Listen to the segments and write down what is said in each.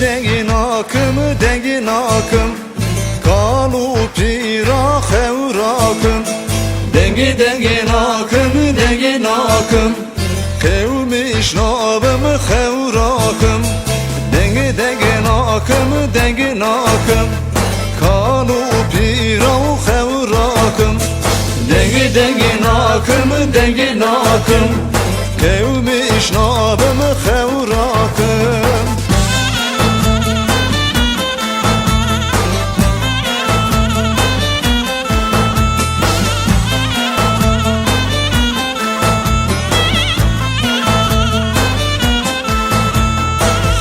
dengin akım Kalu pira xevrakım Dengin akım Kevmiş nabım xevrakım Dengin akım Kalu pira xevrakım Dengin akım Kevmiş nabım xevrakım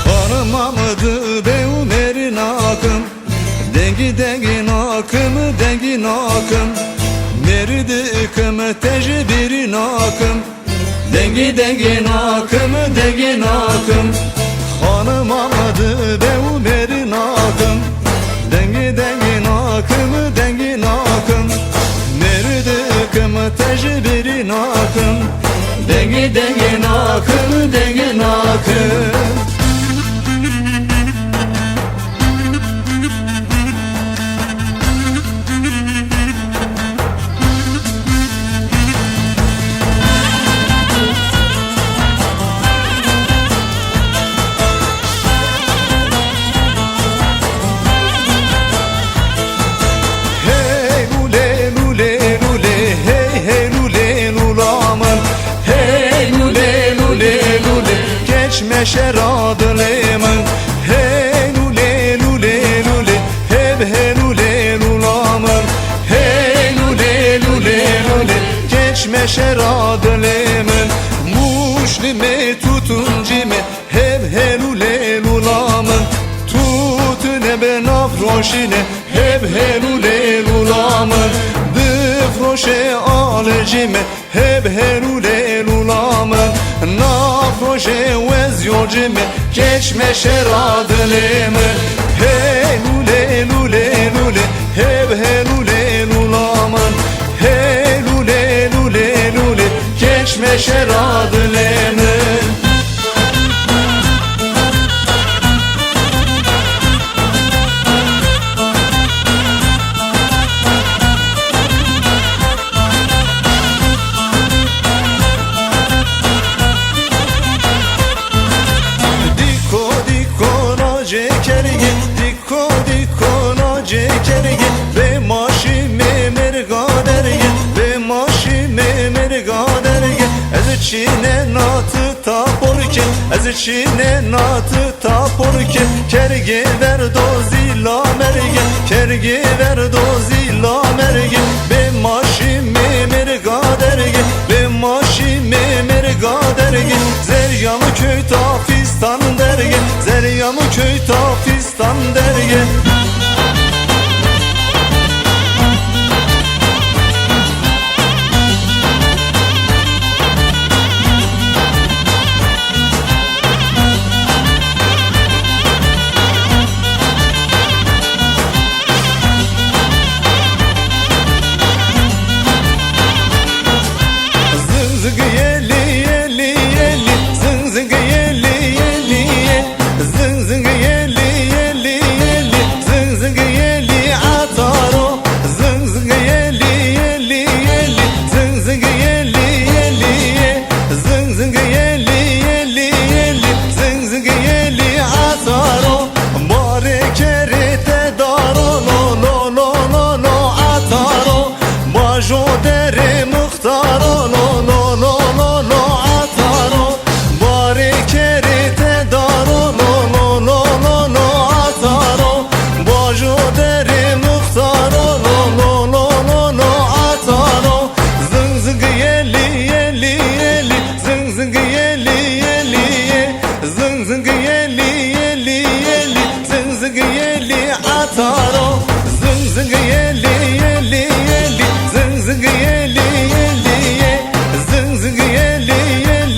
Hanımamdı bevmerin akım Dengin akım Meridikim tecbirin akım Dengin akım Hanımamdı bevmerin akım Dengin akım Meridikim tecbirin akım Dengin akım Geçme şeradlemin Hey lule lule lule Heb he lule lulamın Hey lule lule lule Geçme şeradlemin Muşlime tutuncime Heb he lule lulamın Tutune ben afroşine Heb he lule lulamın Dıfroşe alecime Heb he lule lulamın Nafroşe vezyocime Geçme şeradleme Hey lule lule lule Heb he lule lulamın Hey lule lule lule Geçme şeradleme Ve maşime mergaderge Ve maşime mergaderge Ez içine natı taporke Ez içine natı taporke Kerge ver dozila merge Kerge ver dozila merge Ve maşime mergaderge Ve maşime mergaderge Zeryamı köy tafistan derge Zeryamı köy tafistan derge Zing zing yeli yeli ye, zing zing yeli yeli.